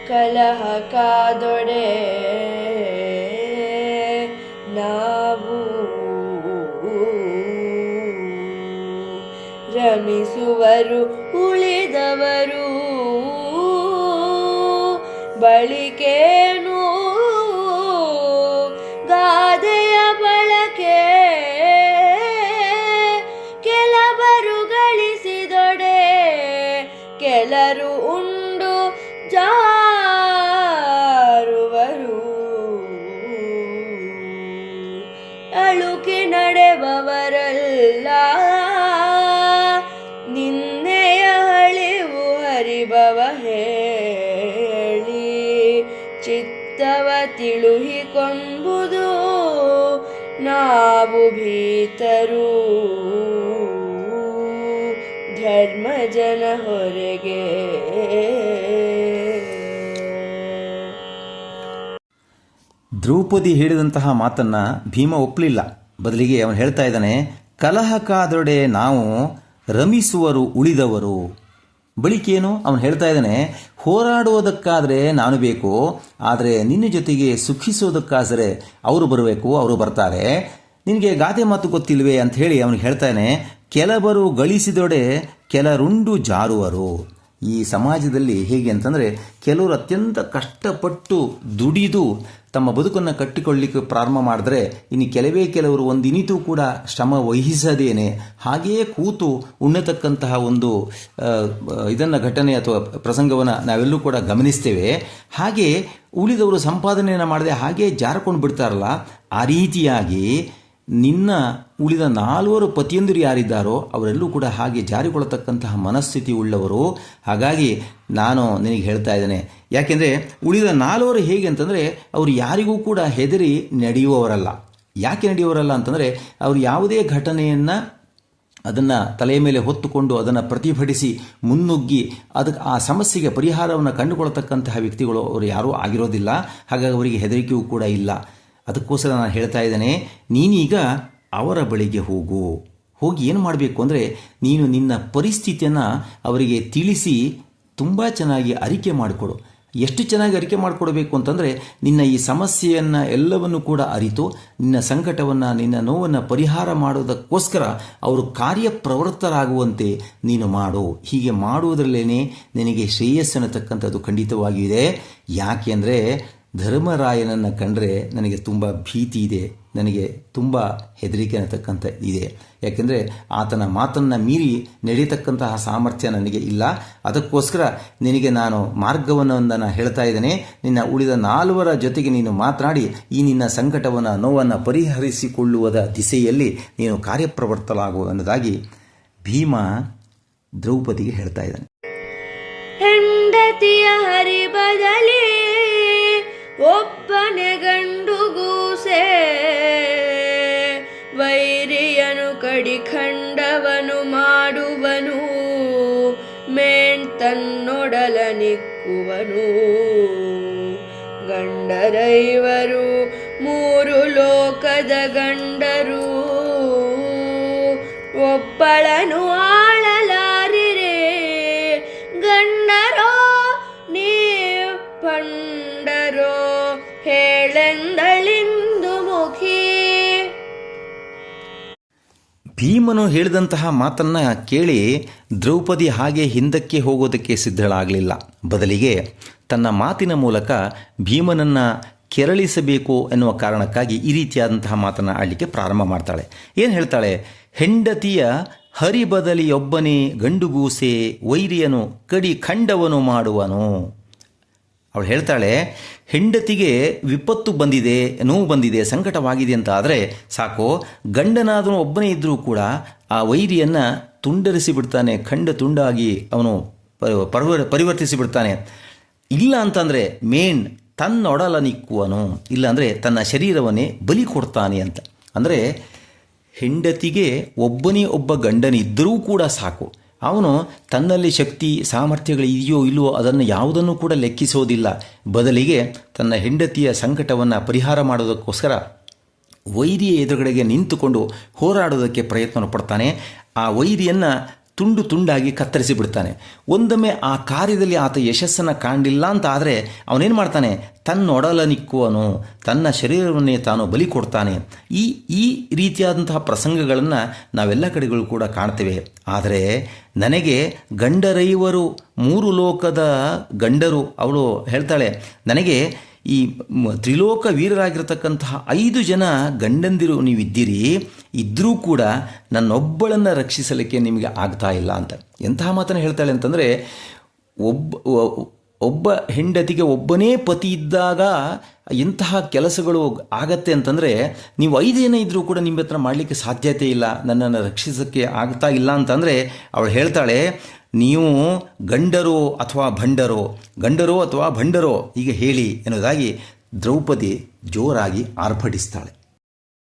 ಕಲಹ ಕಾದೊಡೆ ನಾವು ರಮಿಸುವರು ಉಳಿದವರು ಬಳಿಕೇನು ಗಾದೆಯ ಬಳಕೆ ಕೆಲವರು ಗಳಿಸಿದೊಡೆ ಕೆಲರು ಉಂಡು ಜಾರುವರು ಅಳುಕಿ ನಡೆಬವರಲ್ಲ ನಿನ್ನೆಯ ಹಳಿವು ಹರಿಬವ ಹೇಳಿ ಚಿತ್ತವ ತಿಳುಹಿಕೊಂಬುದು ನಾವು ಭೀತರು ಧರ್ಮಜನ ಹೊರಗೆ. ದ್ರೌಪದಿ ಹೇಳಿದಂತಹ ಮಾತನ್ನ ಭೀಮ ಒಪ್ಪಲಿಲ್ಲ. ಬದಲಿಗೆ ಅವನು ಹೇಳ್ತಾ ಇದ್ದಾನೆ, ಕಲಹ ಕಾದೊಡೆ ನಾವು ರಮಿಸುವರು ಉಳಿದವರು. ಬಳಿಕೇನು ಅವನು ಹೇಳ್ತಾ ಇದ್ದಾನೆ, ಹೋರಾಡುವುದಕ್ಕಾದರೆ ನಾನು ಬೇಕು, ಆದರೆ ನಿನ್ನ ಜೊತೆಗೆ ಸುಖಿಸೋದಕ್ಕಾದರೆ ಅವರು ಬರಬೇಕು, ಅವರು ಬರ್ತಾರೆ. ನಿನಗೆ ಗಾದೆ ಮಾತು ಗೊತ್ತಿಲ್ವೇ ಅಂತ ಹೇಳಿ ಅವನಿಗೆ ಹೇಳ್ತಾನೆ, ಕೆಲವರು ಗಳಿಸಿದೊಡೆ ಕೆಲರುಂಡು ಜಾರುವರು. ಈ ಸಮಾಜದಲ್ಲಿ ಹೇಗೆ ಅಂತಂದರೆ, ಕೆಲವರು ಅತ್ಯಂತ ಕಷ್ಟಪಟ್ಟು ದುಡಿದು ತಮ್ಮ ಬದುಕನ್ನು ಕಟ್ಟಿಕೊಳ್ಳಲಿಕ್ಕೆ ಪ್ರಾರಂಭ ಮಾಡಿದ್ರೆ, ಇನ್ನು ಕೆಲವರು ಒಂದಿನಿತೂ ಕೂಡ ಶ್ರಮ ವಹಿಸದೇನೆ ಹಾಗೆಯೇ ಕೂತು ಉಣ್ಣತಕ್ಕಂತಹ ಒಂದು ಘಟನೆ ಅಥವಾ ಪ್ರಸಂಗವನ್ನು ನಾವೆಲ್ಲೂ ಕೂಡ ಗಮನಿಸ್ತೇವೆ. ಹಾಗೆ ಉಳಿದವರು ಸಂಪಾದನೆಯನ್ನು ಮಾಡದೆ ಹಾಗೇ ಜಾರಿಕೊಂಡು ಬಿಡ್ತಾರಲ್ಲ, ಆ ರೀತಿಯಾಗಿ ನಿನ್ನ ಉಳಿದ 4 ಪತಿಯಂದಿರು ಯಾರಿದ್ದಾರೋ ಅವರೆಲ್ಲೂ ಕೂಡ ಹಾಗೆ ಜಾರಿಕೊಳ್ಳತಕ್ಕಂತಹ ಮನಸ್ಥಿತಿ ಉಳ್ಳವರು. ಹಾಗಾಗಿ ನಾನು ನಿನಗೆ ಹೇಳ್ತಾ ಇದ್ದೇನೆ, ಯಾಕೆಂದರೆ ಉಳಿದ 4 ಹೇಗೆ ಅಂತಂದರೆ, ಅವರು ಯಾರಿಗೂ ಕೂಡ ಹೆದರಿ ನಡೆಯುವವರಲ್ಲ. ಯಾಕೆ ನಡೆಯುವವರಲ್ಲ ಅಂತಂದರೆ, ಅವರು ಯಾವುದೇ ಘಟನೆಯನ್ನು ಅದನ್ನು ತಲೆಯ ಮೇಲೆ ಹೊತ್ತುಕೊಂಡು ಅದನ್ನು ಪ್ರತಿಭಟಿಸಿ ಮುನ್ನುಗ್ಗಿ ಅದಕ್ಕೆ ಆ ಸಮಸ್ಯೆಗೆ ಪರಿಹಾರವನ್ನು ಕಂಡುಕೊಳ್ಳತಕ್ಕಂತಹ ವ್ಯಕ್ತಿಗಳು ಅವರು ಯಾರೂ ಆಗಿರೋದಿಲ್ಲ. ಹಾಗಾಗಿ ಅವರಿಗೆ ಹೆದರಿಕೆಯೂ ಕೂಡ ಇಲ್ಲ. ಅದಕ್ಕೋಸ್ಕರ ನಾನು ಹೇಳ್ತಾ ಇದ್ದೇನೆ, ನೀನೀಗ ಅವರ ಬಳಿಗೆ ಹೋಗಿ ಏನು ಮಾಡಬೇಕು ಅಂದರೆ, ನೀನು ನಿನ್ನ ಪರಿಸ್ಥಿತಿಯನ್ನು ಅವರಿಗೆ ತಿಳಿಸಿ ತುಂಬ ಚೆನ್ನಾಗಿ ಅರಿಕೆ ಮಾಡಿಕೊಡು. ಎಷ್ಟು ಚೆನ್ನಾಗಿ ಅರಿಕೆ ಮಾಡಿಕೊಡಬೇಕು ಅಂತಂದರೆ, ನಿನ್ನ ಈ ಸಮಸ್ಯೆಯನ್ನು ಎಲ್ಲವನ್ನು ಕೂಡ ಅರಿತು ನಿನ್ನ ಸಂಕಟವನ್ನು ನಿನ್ನ ನೋವನ್ನು ಪರಿಹಾರ ಮಾಡೋದಕ್ಕೋಸ್ಕರ ಅವರು ಕಾರ್ಯಪ್ರವೃತ್ತರಾಗುವಂತೆ ನೀನು ಮಾಡು. ಹೀಗೆ ಮಾಡುವುದರಲ್ಲೇ ನಿನಗೆ ಶ್ರೇಯಸ್ಸನ್ನತಕ್ಕಂಥದ್ದು ಖಂಡಿತವಾಗಿಯೇ. ಯಾಕೆ ಅಂದರೆ, ಧರ್ಮರಾಯನನ್ನು ಕಂಡರೆ ನನಗೆ ತುಂಬ ಭೀತಿ ಇದೆ, ನನಗೆ ತುಂಬ ಹೆದರಿಕೆ ಅನ್ನತಕ್ಕಂಥ ಇದೆ. ಯಾಕೆಂದರೆ ಆತನ ಮಾತನ್ನು ಮೀರಿ ನಡೆಯತಕ್ಕಂತಹ ಸಾಮರ್ಥ್ಯ ನನಗೆ ಇಲ್ಲ. ಅದಕ್ಕೋಸ್ಕರ ನಿನಗೆ ನಾನು ಮಾರ್ಗವನ್ನು ಹೇಳ್ತಾ ಇದ್ದೇನೆ. ನಿನ್ನ ಉಳಿದ 4 ಜೊತೆಗೆ ನೀನು ಮಾತನಾಡಿ ಈ ನಿನ್ನ ಸಂಕಟವನ್ನು ನೋವನ್ನು ಪರಿಹರಿಸಿಕೊಳ್ಳುವುದ ದಿಸೆಯಲ್ಲಿ ನೀನು ಕಾರ್ಯಪ್ರವರ್ತಲಾಗು ಅನ್ನೋದಾಗಿ ಭೀಮ ದ್ರೌಪದಿಗೆ ಹೇಳ್ತಾ ಇದ್ದಾನೆ. ಹೆಂಡತಿಯ ಹರಿಬದಲಿ ಒಬ್ಬನೇ ಗಂಡುಗೂಸೆ ವೈರಿಯನು ಕಡಿಖಂಡವನು ಮಾಡುವನು ಮೇಣ್ ತನ್ನೊಡಲ ನಿಕ್ಕುವನು ಗಂಡರೈವರು 3 ಲೋಕದ ಗಂಡರು ಒಬ್ಬಳನು ಆಳಲಾರಿರೆ ಗಂಡರೋ ನೀ ಪಂಡರೋ ಹೇಳೆಂದಳಿಂದು ಮುಖಿ. ಭೀಮನು ಹೇಳಿದಂತಹ ಮಾತನ್ನ ಕೇಳಿ ದ್ರೌಪದಿ ಹಾಗೆ ಹಿಂದಕ್ಕೆ ಹೋಗೋದಕ್ಕೆ ಸಿದ್ಧಳಾಗಲಿಲ್ಲ. ಬದಲಿಗೆ ತನ್ನ ಮಾತಿನ ಮೂಲಕ ಭೀಮನನ್ನು ಕೆರಳಿಸಬೇಕು ಎನ್ನುವ ಕಾರಣಕ್ಕಾಗಿ ಈ ರೀತಿಯಾದಂತಹ ಮಾತನ್ನು ಆಡಲಿಕ್ಕೆ ಪ್ರಾರಂಭ ಮಾಡ್ತಾಳೆ. ಏನು ಹೇಳ್ತಾಳೆ? ಹೆಂಡತಿಯ ಹರಿಬದಲಿಯೊಬ್ಬನೇ ಗಂಡುಗೂಸೆ ವೈರಿಯನು ಕಡಿ ಖಂಡವನು ಮಾಡುವನು. ಅವಳು ಹೇಳ್ತಾಳೆ, ಹೆಂಡತಿಗೆ ವಿಪತ್ತು ಬಂದಿದೆ, ನೋವು ಬಂದಿದೆ, ಸಂಕಟವಾಗಿದೆ ಅಂತ ಆದರೆ ಸಾಕು, ಗಂಡನಾದನು ಒಬ್ಬನೇ ಇದ್ದರೂ ಕೂಡ ಆ ವೈರಿಯನ್ನು ತುಂಡರಿಸಿ ಬಿಡ್ತಾನೆ, ಖಂಡ ತುಂಡಾಗಿ ಅವನು ಪರಿವರ್ತಿಸಿ ಬಿಡ್ತಾನೆ. ಇಲ್ಲ ಅಂತಂದರೆ ಮೇನ್ ತನ್ನೊಡಲ ನಿಕ್ಕುವನು, ಇಲ್ಲಾಂದರೆ ತನ್ನ ಶರೀರವನ್ನೇ ಬಲಿ ಕೊಡ್ತಾನೆ ಅಂತ. ಅಂದರೆ ಹೆಂಡತಿಗೆ ಒಬ್ಬನೇ ಒಬ್ಬ ಗಂಡನಿದ್ದರೂ ಕೂಡ ಸಾಕು, ಅವನು ತನ್ನಲ್ಲಿ ಶಕ್ತಿ ಸಾಮರ್ಥ್ಯಗಳು ಇದೆಯೋ ಇಲ್ಲವೋ ಅದನ್ನು ಯಾವುದನ್ನು ಕೂಡ ಲೆಕ್ಕಿಸೋದಿಲ್ಲ. ಬದಲಿಗೆ ತನ್ನ ಹೆಂಡತಿಯ ಸಂಕಟವನ್ನು ಪರಿಹಾರ ಮಾಡೋದಕ್ಕೋಸ್ಕರ ವೈರಿಯ ಎದುರುಗಡೆಗೆ ನಿಂತುಕೊಂಡು ಹೋರಾಡೋದಕ್ಕೆ ಪ್ರಯತ್ನ ಪಡ್ತಾನೆ. ಆ ವೈರಿಯನ್ನು ತುಂಡು ತುಂಡಾಗಿ ಕತ್ತರಿಸಿ ಬಿಡ್ತಾನೆ. ಒಂದೊಮ್ಮೆ ಆ ಕಾರ್ಯದಲ್ಲಿ ಆತ ಯಶಸ್ಸನ್ನು ಕಾಣಲಿಲ್ಲ ಅಂತ ಆದರೆ ಅವನೇನು ಮಾಡ್ತಾನೆ, ತನ್ನೊಡಲನಿಕ್ಕುವನು, ತನ್ನ ಶರೀರವನ್ನೇ ತಾನು ಬಲಿ ಕೊಡ್ತಾನೆ. ಈ ರೀತಿಯಾದಂತಹ ಪ್ರಸಂಗಗಳನ್ನು ನಾವೆಲ್ಲ ಕಡೆಗಳು ಕೂಡ ಕಾಣ್ತೇವೆ. ಆದರೆ ನನಗೆ ಗಂಡರೈವರು 3 ಲೋಕದ ಗಂಡರು, ಅವಳು ಹೇಳ್ತಾಳೆ, ನನಗೆ ಈ ತ್ರಿಲೋಕ ವೀರರಾಗಿರ್ತಕ್ಕಂತಹ 5 ಜನ ಗಂಡಂದಿರು ನೀವಿದ್ದೀರಿ, ಇದ್ದರೂ ಕೂಡ ನನ್ನೊಬ್ಬಳನ್ನು ರಕ್ಷಿಸಲಿಕ್ಕೆ ನಿಮಗೆ ಆಗ್ತಾ ಇಲ್ಲ ಅಂತ. ಎಂತಹ ಮಾತನ್ನು ಹೇಳ್ತಾಳೆ ಅಂತಂದರೆ, ಒಬ್ಬ ಹೆಂಡತಿಗೆ ಒಬ್ಬನೇ ಪತಿ ಇದ್ದಾಗ ಇಂತಹ ಕೆಲಸಗಳು ಆಗತ್ತೆ ಅಂತಂದರೆ, ನೀವು 5 ಜನ ಇದ್ದರೂ ಕೂಡ ನಿಮ್ಮ ಹತ್ರ ಮಾಡಲಿಕ್ಕೆ ಸಾಧ್ಯತೆ ಇಲ್ಲ, ನನ್ನನ್ನು ರಕ್ಷಿಸೋಕ್ಕೆ ಆಗ್ತಾ ಇಲ್ಲ ಅಂತಂದರೆ ಅವಳು ಹೇಳ್ತಾಳೆ, ನೀವು ಗಂಡರೋ ಅಥವಾ ಭಂಡರೋ ಹೀಗೆ ಹೇಳಿ ಎನ್ನುವುದಾಗಿ ದ್ರೌಪದಿ ಜೋರಾಗಿ ಆರ್ಭಟಿಸ್ತಾಳೆ.